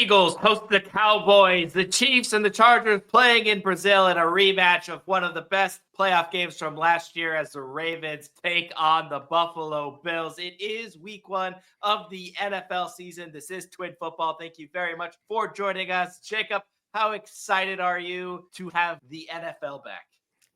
Eagles host the Cowboys. The Chiefs and the Chargers playing in Brazil in a rematch of one of the best playoff games from last year as the Ravens take on the Buffalo Bills. It is week 1 of the NFL season. This is Twin Football. Thank you very much for joining us. Jacob, how excited are you to have the NFL back?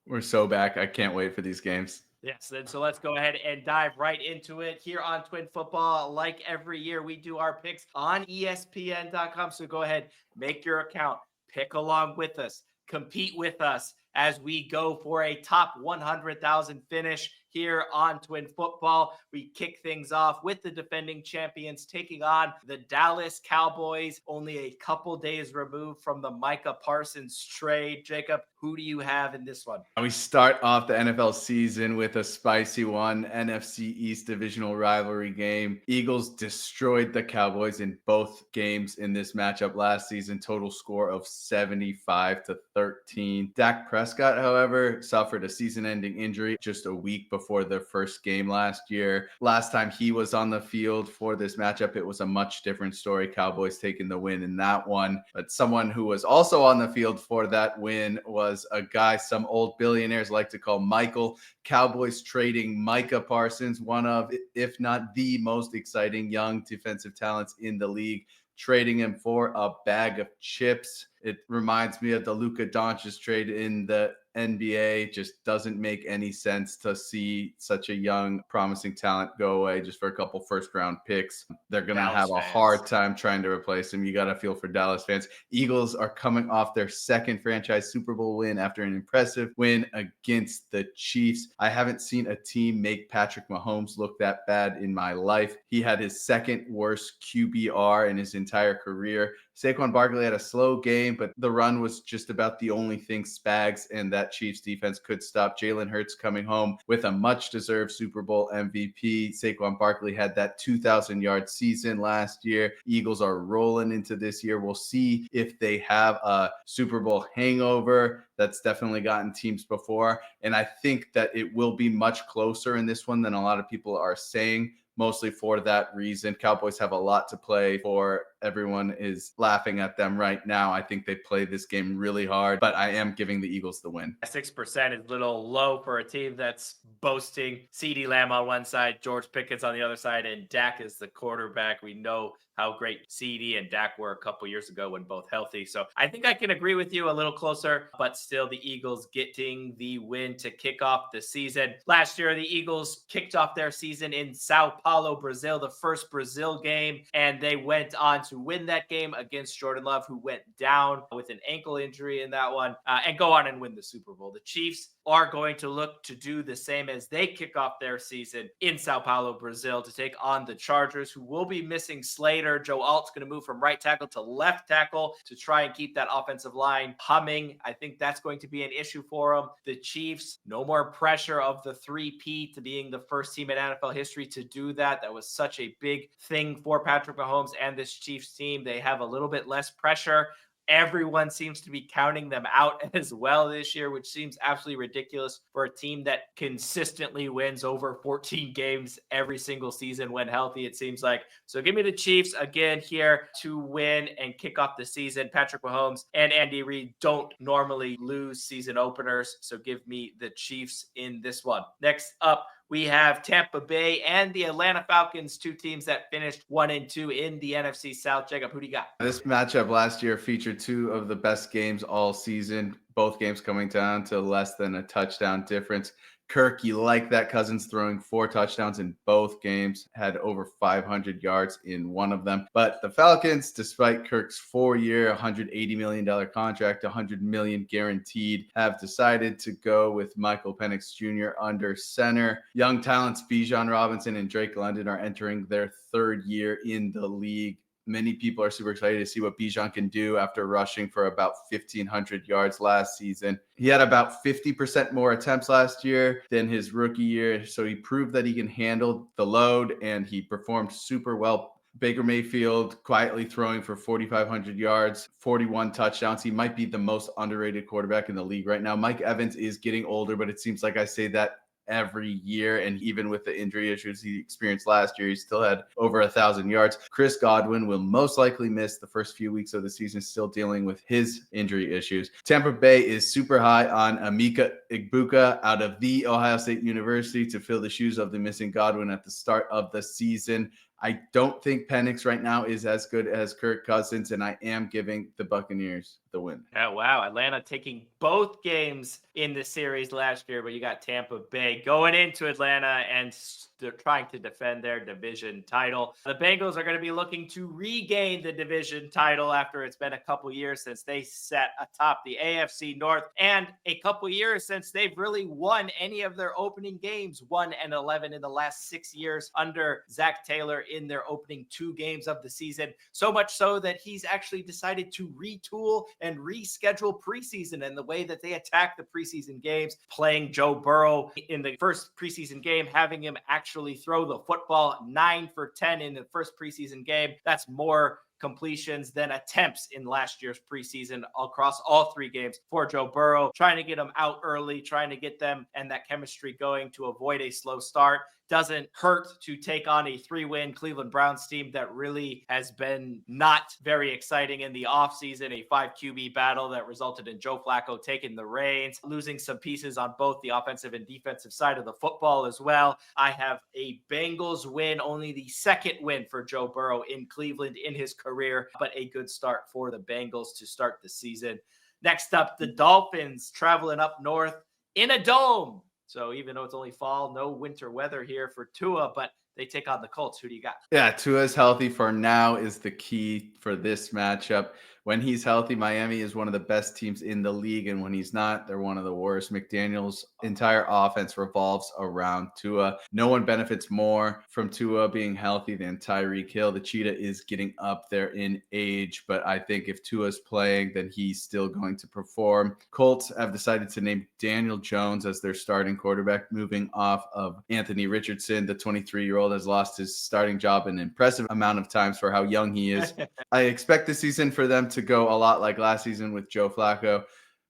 We're so back. I can't wait for these games. Yes, and so let's go ahead and dive right into it here on Twin Football. Like every year, we do our picks on ESPN.com. So go ahead, make your account, pick along with us, compete with us as we go for a top 100,000 finish here on Twin Football. We kick things off with the defending champions taking on the Dallas Cowboys, only a couple days removed from the Micah Parsons trade. Jacob, who do you have in this one? We start off the NFL season with a spicy one, NFC East divisional rivalry game. Eagles destroyed the Cowboys in both games in this matchup last season, total score of 75-13. Dak Prescott, however, suffered a season-ending injury just a week before their first game last year. Last time he was on the field for this matchup, it was a much different story. Cowboys taking the win in that one. But someone who was also on the field for that win was a guy some old billionaires like to call Michael. Cowboys trading Micah Parsons, one of, if not the most exciting young defensive talents in the league, trading him for a bag of chips. It reminds me of the Luka Doncic trade in the NBA. Just doesn't make any sense to see such a young, promising talent go away just for a couple first-round picks. They're going to have a hard time trying to replace him. You got to feel for Dallas fans. Eagles are coming off their second franchise Super Bowl win after an impressive win against the Chiefs. I haven't seen a team make Patrick Mahomes look that bad in my life. He had his second worst QBR in his entire career. Saquon Barkley had a slow game, but the run was just about the only thing Spags and that Chiefs defense could stop. Jalen Hurts coming home with a much-deserved Super Bowl MVP. Saquon Barkley had that 2,000-yard season last year. Eagles are rolling into this year. We'll see if they have a Super Bowl hangover. That's definitely gotten teams before. And I think that it will be much closer in this one than a lot of people are saying. Mostly for that reason. Cowboys have a lot to play for. Everyone is laughing at them right now. I think they play this game really hard, but I am giving the Eagles the win. 6% is a little low for a team that's boasting CeeDee Lamb on one side, George Pickens on the other side, and Dak is the quarterback. We know how great CeeDee and Dak were a couple years ago when both healthy. So I think I can agree with you a little closer, but still the Eagles getting the win to kick off the season. Last year, the Eagles kicked off their season in Sao Paulo, Brazil, the first Brazil game, and they went on to win that game against Jordan Love, who went down with an ankle injury in that one, and go on and win the Super Bowl. The Chiefs are going to look to do the same as they kick off their season in Sao Paulo, Brazil, to take on the Chargers, who will be missing Slater. Joe Alt's going to move from right tackle to left tackle to try and keep that offensive line humming. I think that's going to be an issue for them. The Chiefs, no more pressure of the 3-peat to being the first team in NFL history to do that. That was such a big thing for Patrick Mahomes and this Chiefs team. They have a little bit less pressure. Everyone seems to be counting them out as well this year, which seems absolutely ridiculous for a team that consistently wins over 14 games every single season when healthy, it seems like. So give me the Chiefs again here to win and kick off the season. Patrick Mahomes and Andy Reid don't normally lose season openers, so give me the Chiefs in this one. Next up, we have Tampa Bay and the Atlanta Falcons, two teams that finished 1-2 in the NFC South. Jacob, who do you got? This matchup last year featured two of the best games all season, both games coming down to less than a touchdown difference. Kirk, you like that. Cousins throwing 4 touchdowns in both games, had over 500 yards in one of them. But the Falcons, despite Kirk's 4-year, $180 million contract, $100 million guaranteed, have decided to go with Michael Penix Jr. under center. Young talents Bijan Robinson and Drake London are entering their 3rd year in the league. Many people are super excited to see what Bijan can do after rushing for about 1,500 yards last season. He had about 50% more attempts last year than his rookie year, so he proved that he can handle the load, and he performed super well. Baker Mayfield quietly throwing for 4,500 yards, 41 touchdowns. He might be the most underrated quarterback in the league right now. Mike Evans is getting older, but it seems like I say that every year. And even with the injury issues he experienced last year, he still had over 1,000 yards. Chris Godwin will most likely miss the first few weeks of the season, still dealing with his injury issues. Tampa Bay is super high on Emeka Egbuka out of the Ohio State University to fill the shoes of the missing Godwin at the start of the season. I don't think Penix right now is as good as Kirk Cousins, and I am giving the Buccaneers the win. Oh, wow. Atlanta taking both games in the series last year, but you got Tampa Bay going into Atlanta and they're trying to defend their division title. The Bengals are going to be looking to regain the division title after it's been a couple years since they sat atop the AFC North and a couple years since they've really won any of their opening games, 1-11 in the last 6 years under Zach Taylor in their opening 2 games of the season. So much so that he's actually decided to retool and reschedule preseason and the way that they attack the preseason games, playing Joe Burrow in the first preseason game, having him actually throw the football 9 for 10 in the first preseason game. That's more completions than attempts in last year's preseason across all 3 games for Joe Burrow, trying to get them out early, trying to get them and that chemistry going to avoid a slow start. Doesn't hurt to take on a 3-win Cleveland Browns team that really has been not very exciting in the offseason, a 5 QB battle that resulted in Joe Flacco taking the reins, losing some pieces on both the offensive and defensive side of the football as well. I have a Bengals win, only the 2nd win for Joe Burrow in Cleveland in his career, but a good start for the Bengals to start the season. Next up, the Dolphins traveling up north in a dome. So even though it's only fall, no winter weather here for Tua, but they take on the Colts. Who do you got? Yeah, Tua's healthy for now is the key for this matchup. When he's healthy, Miami is one of the best teams in the league, and when he's not, they're one of the worst. McDaniel's entire offense revolves around Tua. No one benefits more from Tua being healthy than Tyreek Hill. The Cheetah is getting up there in age, but I think if Tua's playing, then he's still going to perform. Colts have decided to name Daniel Jones as their starting quarterback, moving off of Anthony Richardson. The 23-year-old has lost his starting job an impressive amount of times for how young he is. I expect the season for them to go a lot like last season with Joe Flacco,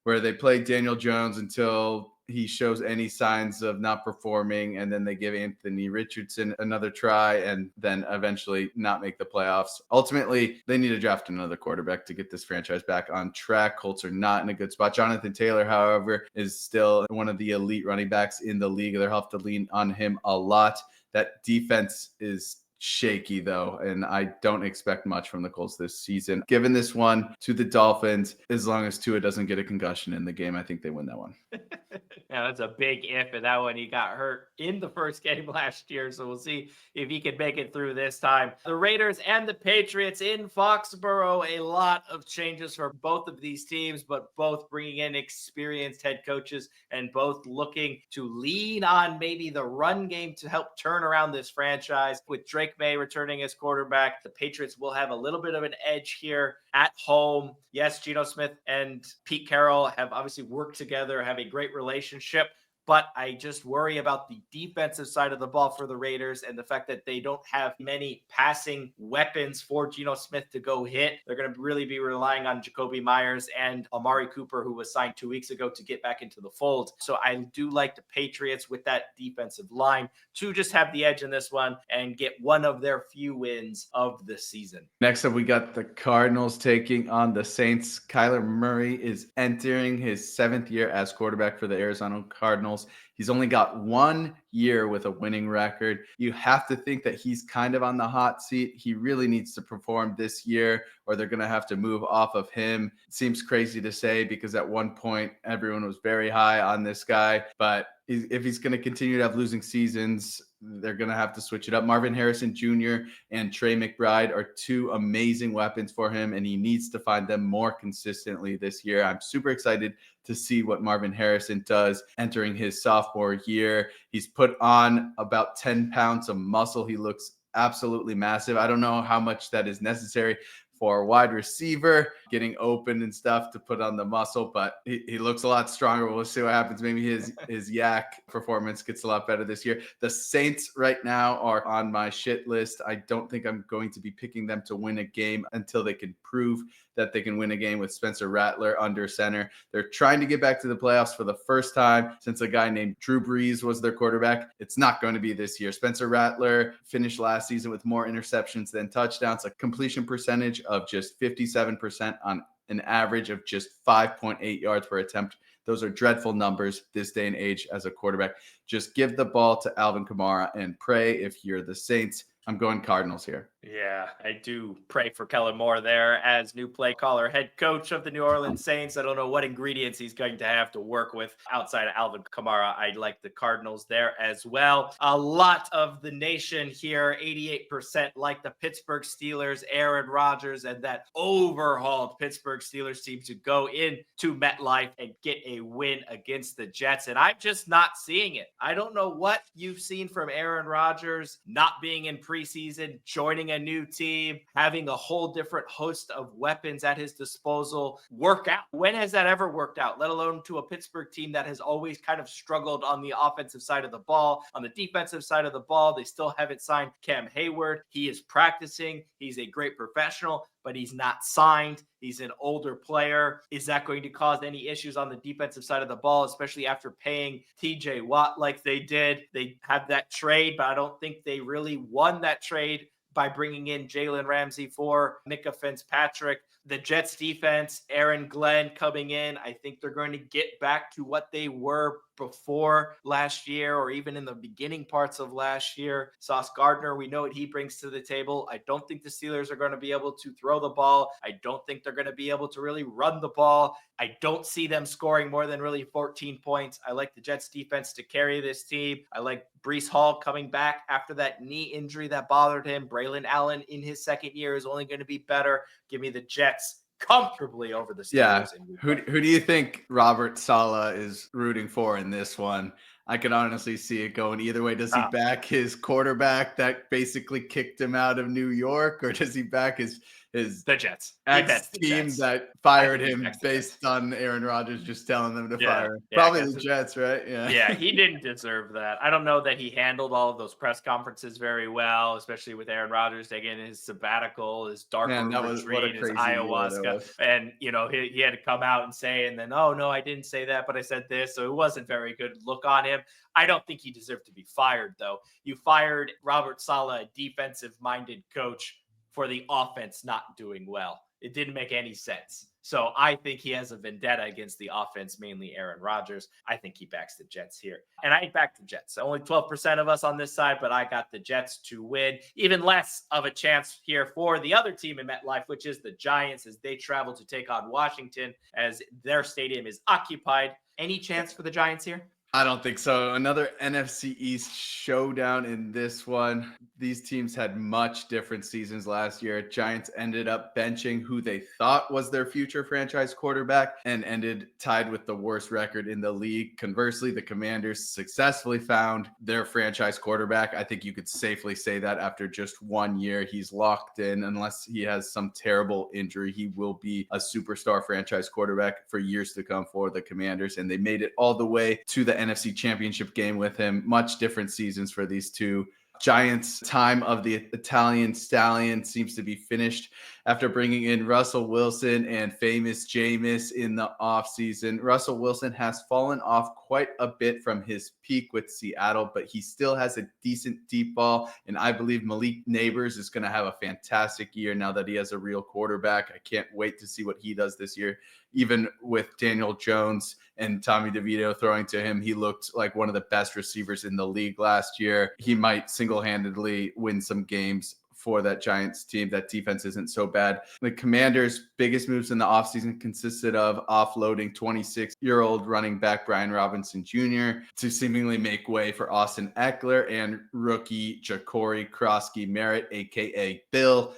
where they play Daniel Jones until he shows any signs of not performing, and then they give Anthony Richardson another try and then eventually not make the playoffs. Ultimately, they need to draft another quarterback to get this franchise back on track. Colts are not in a good spot. Jonathan Taylor, however, is still one of the elite running backs in the league. They'll have to lean on him a lot. That defense is shaky though, and I don't expect much from the Colts this season. Giving this one to the Dolphins, as long as Tua doesn't get a concussion in the game, I think they win that one. Yeah, that's a big if, and that one he got hurt in the first game last year, so we'll see if he can make it through this time. The Raiders and the Patriots in Foxborough, a lot of changes for both of these teams, but both bringing in experienced head coaches and both looking to lean on maybe the run game to help turn around this franchise. With Drake May returning as quarterback, the Patriots will have a little bit of an edge here at home. Yes, Geno Smith and Pete Carroll have obviously worked together, have a great relationship, but I just worry about the defensive side of the ball for the Raiders and the fact that they don't have many passing weapons for Geno Smith to go hit. They're going to really be relying on Jacoby Myers and Amari Cooper, who was signed 2 weeks ago, to get back into the fold. So I do like the Patriots with that defensive line to just have the edge in this one and get one of their few wins of the season. Next up, we got the Cardinals taking on the Saints. Kyler Murray is entering his 7th year as quarterback for the Arizona Cardinals. He's only got 1 year with a winning record. You have to think that he's kind of on the hot seat. He really needs to perform this year, or they're going to have to move off of him. It seems crazy to say because at one point everyone was very high on this guy, but if he's going to continue to have losing seasons, they're going to have to switch it up. Marvin Harrison Jr. and Trey McBride are 2 amazing weapons for him, and he needs to find them more consistently this year. I'm super excited to see what Marvin Harrison does entering his sophomore year. He's put on about 10 pounds of muscle. He looks absolutely massive. I don't know how much that is necessary for wide receiver, getting open and stuff to put on the muscle, but he looks a lot stronger. We'll see what happens. Maybe his yak performance gets a lot better this year. The Saints right now are on my shit list. I don't think I'm going to be picking them to win a game until they can prove that they can win a game with Spencer Rattler under center. They're trying to get back to the playoffs for the first time since a guy named Drew Brees was their quarterback. It's not going to be this year. Spencer Rattler finished last season with more interceptions than touchdowns, a completion percentage of just 57% on an average of just 5.8 yards per attempt. Those are dreadful numbers this day and age as a quarterback. Just give the ball to Alvin Kamara and pray if you're the Saints. I'm going Cardinals here. Yeah, I do pray for Kellen Moore there as new play caller, head coach of the New Orleans Saints. I don't know what ingredients he's going to have to work with outside of Alvin Kamara. I like the Cardinals there as well. A lot of the nation here, 88% like the Pittsburgh Steelers, Aaron Rodgers, and that overhauled Pittsburgh Steelers team to go into MetLife and get a win against the Jets. And I'm just not seeing it. I don't know what you've seen from Aaron Rodgers not being in preseason, joining a new team, having a whole different host of weapons at his disposal work out. When has that ever worked out, let alone to a Pittsburgh team that has always kind of struggled on the offensive side of the ball? On the defensive side of the ball, they still haven't signed Cam Hayward. He is practicing. He's a great professional, but he's not signed. He's an older player. Is that going to cause any issues on the defensive side of the ball, especially after paying TJ Watt like they did? They had that trade, but I don't think they really won that trade by bringing in Jalen Ramsey for Micah Fitzpatrick. The Jets defense, Aaron Glenn coming in, I think they're going to get back to what they were before last year, or even in the beginning parts of last year. Sauce Gardner, we know what he brings to the table. I don't think the Steelers are going to be able to throw the ball. I don't think they're going to be able to really run the ball. I don't see them scoring more than really 14 points. I like the Jets defense to carry this team. I like Breece Hall coming back after that knee injury that bothered him. Braylon Allen in his second year is only going to be better. Give me the Jets comfortably over the Steelers. Yeah. Who do you think Robert Saleh is rooting for in this one? I could honestly see it going either way. Does he back his quarterback that basically kicked him out of New York, or does he back his the Jets ex-team that fired him based on Aaron Rodgers just telling them to fire him? Probably the Jets, right? Yeah, he didn't deserve that. I don't know that he handled all of those press conferences very well, especially with Aaron Rodgers taking his sabbatical, his dark room retreat, his ayahuasca. And, he had to come out and say, and then, oh, no, I didn't say that, but I said this. So it wasn't very good look on him. I don't think he deserved to be fired, though. You fired Robert Saleh, a defensive-minded coach, for the offense not doing well. It didn't make any sense. So I think he has a vendetta against the offense, mainly Aaron Rodgers. I think he backs the Jets here. And I back the Jets. Only 12% of us on this side, but I got the Jets to win. Even less of a chance here for the other team in MetLife, which is the Giants, as they travel to take on Washington, as their stadium is occupied. Any chance for the Giants here? I don't think so. Another NFC East showdown in this one. These teams had much different seasons last year. Giants ended up benching who they thought was their future franchise quarterback and ended tied with the worst record in the league. Conversely, the Commanders successfully found their franchise quarterback. I think you could safely say that after just 1 year, he's locked in. Unless he has some terrible injury, he will be a superstar franchise quarterback for years to come for the Commanders. And they made it all the way to the NFC Championship game with him. Much different seasons for these two. Giants' time of the Italian stallion seems to be finished after bringing in Russell Wilson and famous Jameis in the offseason. Russell Wilson has fallen off quite a bit from his peak with Seattle, but he still has a decent deep ball, and I believe Malik Neighbors is going to have a fantastic year now that he has a real quarterback. I can't wait to see what he does this year. Even with Daniel Jones and Tommy DeVito throwing to him, he looked like one of the best receivers in the league last year. He might single-handedly win some games for that Giants team. That defense isn't so bad. The Commanders' biggest moves in the offseason consisted of offloading 26-year-old running back Brian Robinson Jr. to seemingly make way for Austin Eckler and rookie Ja'Cory Krosky-Merritt, a.k.a. Bill.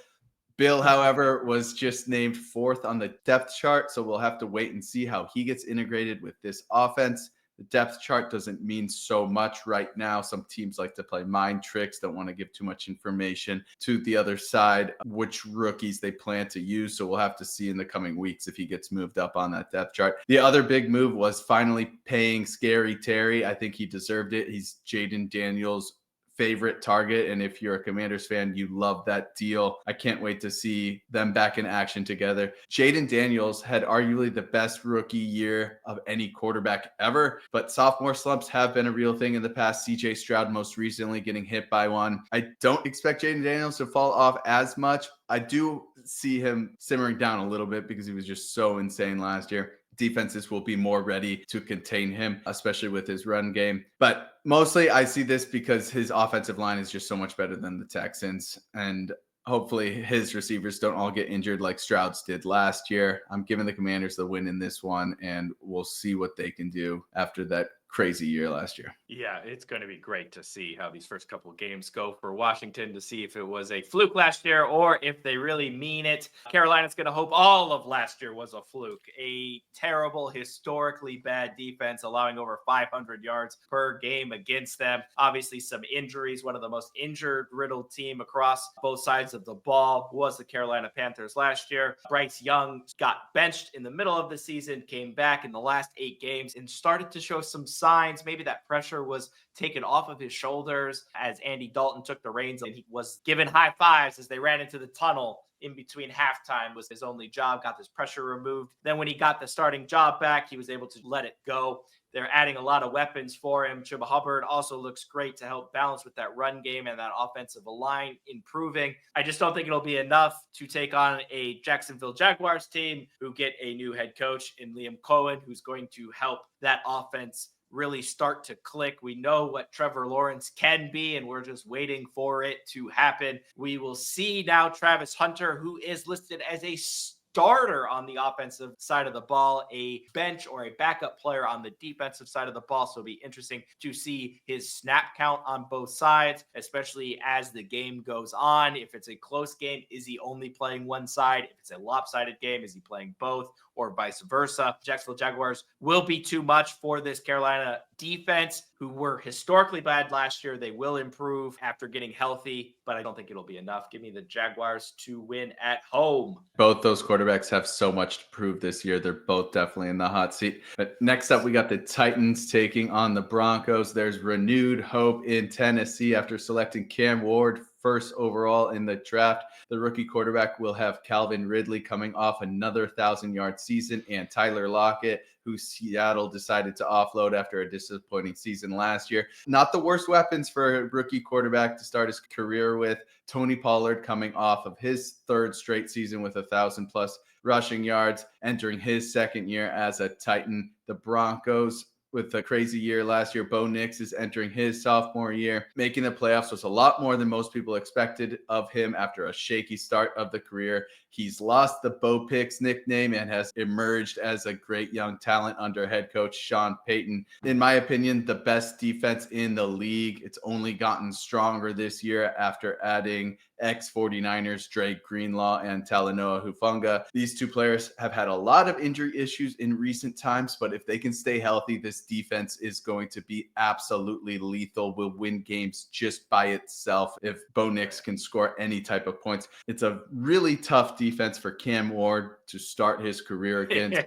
Bill, however, was just named 4th on the depth chart, so we'll have to wait and see how he gets integrated with this offense. The depth chart doesn't mean so much right now. Some teams like to play mind tricks, don't want to give too much information to the other side, which rookies they plan to use. So we'll have to see in the coming weeks if he gets moved up on that depth chart. The other big move was finally paying Scary Terry. I think he deserved it. He's Jaden Daniels' favorite target, and if you're a Commanders fan, you love that deal. I can't wait to see them back in action together. Jaden Daniels had arguably the best rookie year of any quarterback ever, but sophomore slumps have been a real thing in the past. CJ Stroud most recently getting hit by one. I don't expect Jaden Daniels to fall off as much. I do see him simmering down a little bit because he was just so insane last year. Defenses will be more ready to contain him, especially with his run game. But mostly I see this because his offensive line is just so much better than the Texans. And hopefully his receivers don't all get injured like Stroud's did last year. I'm giving the Commanders the win in this one, and we'll see what they can do after that crazy year last year. Yeah, it's going to be great to see how these first couple of games go for Washington, to see if it was a fluke last year or if they really mean it. Carolina's going to hope all of last year was a fluke. A terrible, historically bad defense, allowing over 500 yards per game against them. Obviously, some injuries. One of the most injured-riddled team across both sides of the ball was the Carolina Panthers last year. Bryce Young got benched in the middle of the season, came back in the last 8 games, and started to show some signs. Maybe that pressure was taken off of his shoulders as Andy Dalton took the reins, and he was given high fives as they ran into the tunnel in between halftime. Was his only job, got this pressure removed. Then when he got the starting job back, he was able to let it go. They're adding a lot of weapons for him. Chuba Hubbard also looks great to help balance with that run game and that offensive line improving. I just don't think it'll be enough to take on a Jacksonville Jaguars team who get a new head coach in Liam Cohen, who's going to help that offense really start to click. We know what Trevor Lawrence can be, and we're just waiting for it to happen. We will see now Travis Hunter, who is listed as a starter on the offensive side of the ball, a bench or a backup player on the defensive side of the ball. So it'll be interesting to see his snap count on both sides, especially as the game goes on. If it's a close game, is he only playing one side? If it's a lopsided game, is he playing both, or vice versa? Jacksonville Jaguars will be too much for this Carolina defense, who were historically bad last year. They will improve after getting healthy, but I don't think it'll be enough. Give me the Jaguars to win at home. Both those quarterbacks have so much to prove this year. They're both definitely in the hot seat. But next up, we got the Titans taking on the Broncos. There's renewed hope in Tennessee after selecting Cam Ward first overall in the draft. The rookie quarterback will have Calvin Ridley coming off another 1,000-yard season, and Tyler Lockett, who Seattle decided to offload after a disappointing season last year. Not the worst weapons for a rookie quarterback to start his career with. Tony Pollard coming off of his 3rd straight season with 1,000+ rushing yards, entering his 2nd year as a Titan. The Broncos, with a crazy year last year, Bo Nix is entering his sophomore year. Making the playoffs was a lot more than most people expected of him after a shaky start of the career. He's lost the Bo Picks nickname and has emerged as a great young talent under head coach Sean Payton. In my opinion, the best defense in the league. It's only gotten stronger this year after adding ex-49ers Dre Greenlaw and Talanoa Hufanga. These two players have had a lot of injury issues in recent times, but if they can stay healthy, this defense is going to be absolutely lethal. Will win games just by itself if Bo Nix can score any type of points. It's a really tough defense for Cam Ward to start his career against,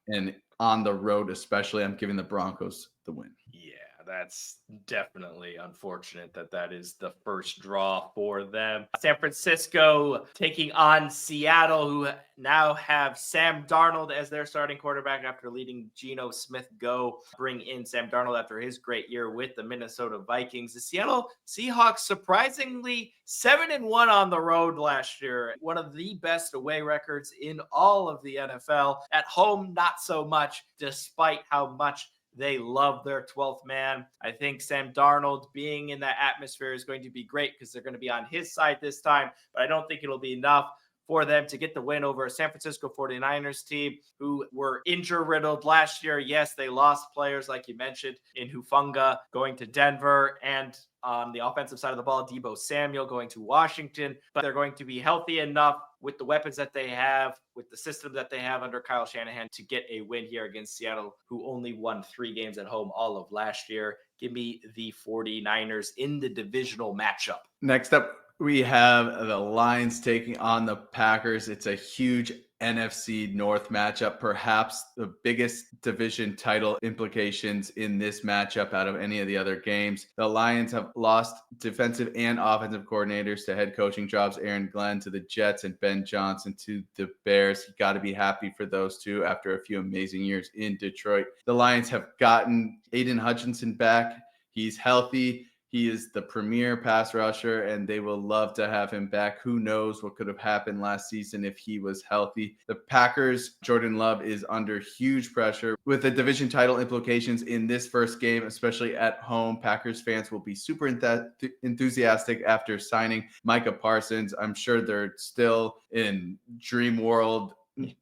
and on the road especially. I'm giving the Broncos the win. Yeah, that's definitely unfortunate that is the first draw for them. San Francisco taking on Seattle, who now have Sam Darnold as their starting quarterback after leading Geno Smith go. Bring in Sam Darnold after his great year with the Minnesota Vikings. The Seattle Seahawks, surprisingly 7-1 on the road last year. One of the best away records in all of the NFL. At home, not so much, despite how much they love their 12th man. I think Sam Darnold being in that atmosphere is going to be great because they're going to be on his side this time, but I don't think it'll be enough for them to get the win over a San Francisco 49ers team who were injury-riddled last year. Yes, they lost players, like you mentioned, in Hufanga going to Denver, and on the offensive side of the ball, Deebo Samuel going to Washington, but they're going to be healthy enough with the weapons that they have, with the system that they have under Kyle Shanahan to get a win here against Seattle, who only won 3 games at home all of last year. Give me the 49ers in the divisional matchup. Next up, we have the Lions taking on the Packers. It's a huge NFC North matchup, perhaps the biggest division title implications in this matchup out of any of the other games. The Lions have lost defensive and offensive coordinators to head coaching jobs, Aaron Glenn to the Jets and Ben Johnson to the Bears. You got to be happy for those two after a few amazing years in Detroit. The Lions have gotten Aiden Hutchinson back. He's healthy. He is the premier pass rusher, and they will love to have him back. Who knows what could have happened last season if he was healthy. The Packers, Jordan Love is under huge pressure with the division title implications in this first game, especially at home. Packers fans will be super enthusiastic after signing Micah Parsons. I'm sure they're still in dream world,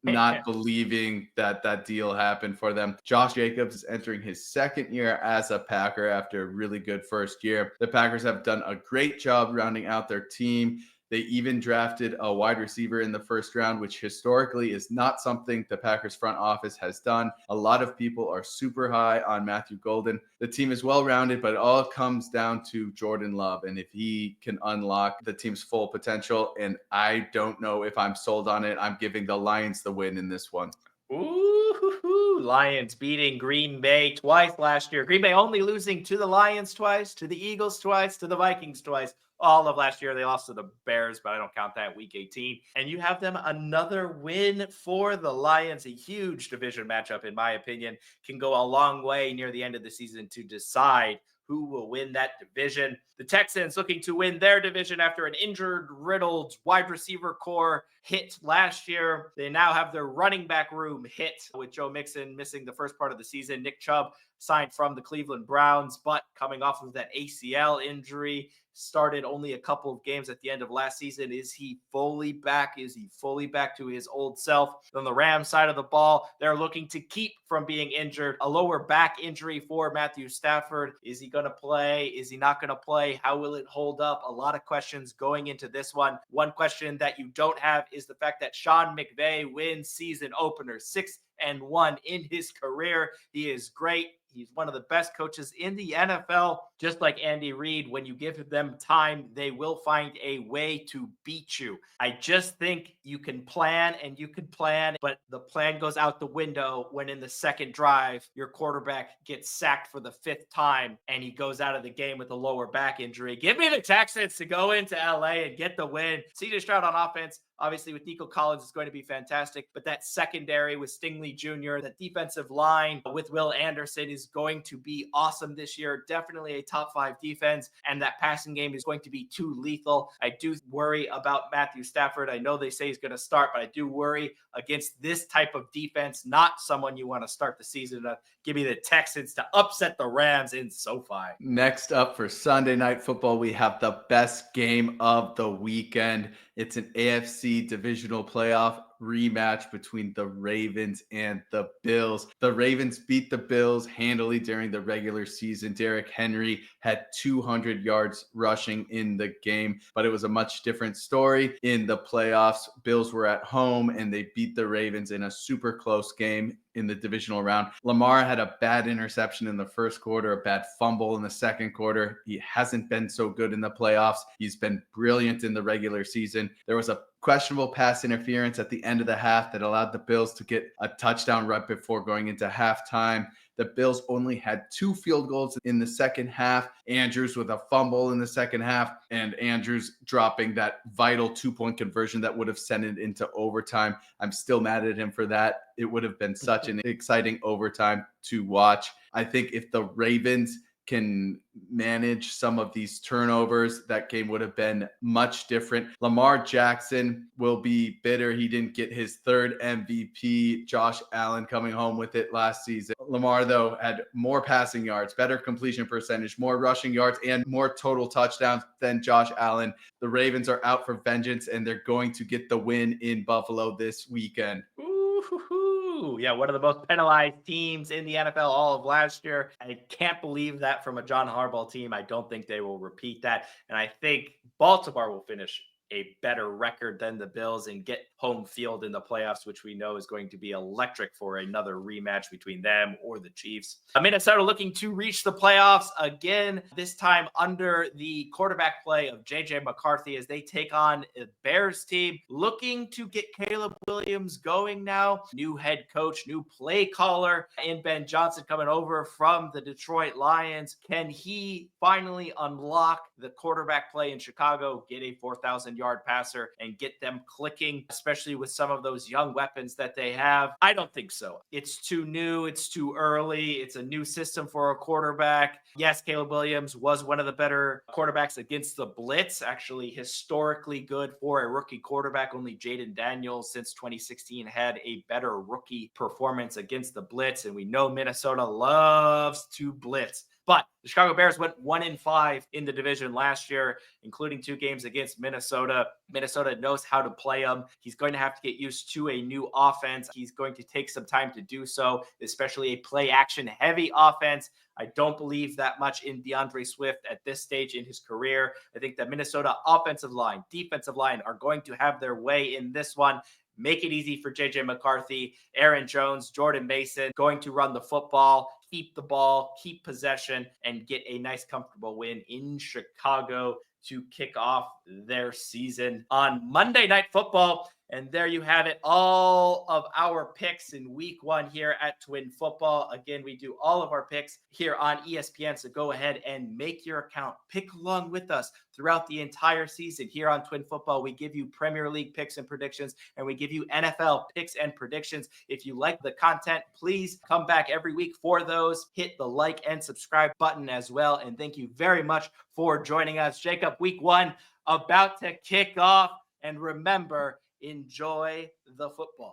not believing that deal happened for them. Josh Jacobs is entering his second year as a Packer after a really good first year. The Packers have done a great job rounding out their team. They even drafted a wide receiver in the first round, which historically is not something the Packers front office has done. A lot of people are super high on Matthew Golden. The team is well-rounded, but it all comes down to Jordan Love and if he can unlock the team's full potential. And I don't know if I'm sold on it. I'm giving the Lions the win in this one. Ooh, Lions beating Green Bay twice last year. Green Bay only losing to the Lions twice, to the Eagles twice, to the Vikings twice. All of last year, they lost to the Bears, but I don't count that, week 18. And you have them another win for the Lions. A huge division matchup, in my opinion, can go a long way near the end of the season to decide who will win that division. The Texans looking to win their division after an injured-riddled wide receiver core hit last year. They now have their running back room hit with Joe Mixon missing the first part of the season. Nick Chubb signed from the Cleveland Browns, but coming off of that ACL injury, started only a couple of games at the end of last season. Is he fully back? Is he fully back to his old self? On the Rams side of the ball, they're looking to keep from being injured. A lower back injury for Matthew Stafford. Is he going to play? Is he not going to play? How will it hold up? A lot of questions going into this one. One question that you don't have is the fact that Sean McVay wins season opener 6-1 in his career. He is great. He's one of the best coaches in the NFL. Just like Andy Reid, when you give them time, they will find a way to beat you. I just think you can plan and you can plan, but the plan goes out the window when in the second drive, your quarterback gets sacked for the 5th time and he goes out of the game with a lower back injury. Give me the Texans to go into LA and get the win. C.J. Stroud on offense, obviously with Nico Collins is going to be fantastic, but that secondary with Stingley Jr., that defensive line with Will Anderson is going to be awesome this year. Definitely a top 5 defense, and that passing game is going to be too lethal. I do worry about Matthew Stafford. I know they say he's going to start, but I do worry against this type of defense, not someone you want to start the season. Give me the Texans to upset the Rams in SoFi. Next up for Sunday Night Football, we have the best game of the weekend. It's an AFC divisional playoff rematch between the Ravens and the Bills. The Ravens beat the Bills handily during the regular season. Derrick Henry had 200 yards rushing in the game, but it was a much different story in the playoffs. Bills were at home and they beat the Ravens in a super close game in the divisional round. Lamar had a bad interception in the first quarter, a bad fumble in the second quarter. He hasn't been so good in the playoffs. He's been brilliant in the regular season. There was a questionable pass interference at the end of the half that allowed the Bills to get a touchdown right before going into halftime. The Bills only had 2 field goals in the second half. Andrews with a fumble in the second half, and Andrews dropping that vital 2-point conversion that would have sent it into overtime. I'm still mad at him for that. It would have been such an exciting overtime to watch. I think if the Ravens can manage some of these turnovers, that game would have been much different. Lamar Jackson will be bitter. He didn't get his third MVP. Josh Allen coming home with it last season. Lamar, though, had more passing yards, better completion percentage, more rushing yards, and more total touchdowns than Josh Allen. The Ravens are out for vengeance, and they're going to get the win in Buffalo this weekend. Ooh, yeah, one of the most penalized teams in the NFL all of last year. I can't believe that from a John Harbaugh team. I don't think they will repeat that. And I think Baltimore will finish a better record than the Bills and get home field in the playoffs, which we know is going to be electric for another rematch between them or the Chiefs. Minnesota looking to reach the playoffs again, this time under the quarterback play of J.J. McCarthy as they take on a Bears team looking to get Caleb Williams going now. New head coach, new play caller, and Ben Johnson coming over from the Detroit Lions. Can he finally unlock the quarterback play in Chicago, get a 4,000-yard passer, and get them clicking, especially with some of those young weapons that they have? I don't think so. It's too new. It's too early. It's a new system for a quarterback. Yes, Caleb Williams was one of the better quarterbacks against the blitz, actually historically good for a rookie quarterback. Only Jaden Daniels since 2016 had a better rookie performance against the blitz, and we know Minnesota loves to blitz. But the Chicago Bears went 1-5 in the division last year, including 2 games against Minnesota. Minnesota knows how to play them. He's going to have to get used to a new offense. He's going to take some time to do so, especially a play action heavy offense. I don't believe that much in DeAndre Swift at this stage in his career. I think the Minnesota offensive line, defensive line are going to have their way in this one. Make it easy for J.J. McCarthy, Aaron Jones, Jordan Mason, going to run the football, keep the ball, keep possession, and get a nice, comfortable win in Chicago to kick off their season on Monday Night Football. And there you have it, all of our picks in week 1 here at Twin Football. Again, we do all of our picks here on ESPN, so go ahead and make your account. Pick along with us throughout the entire season. Here on Twin Football, we give you Premier League picks and predictions, and we give you NFL picks and predictions. If you like the content, please come back every week for those. Hit the like and subscribe button as well. And thank you very much for joining us. Jacob, week 1 about to kick off. And remember, enjoy the football.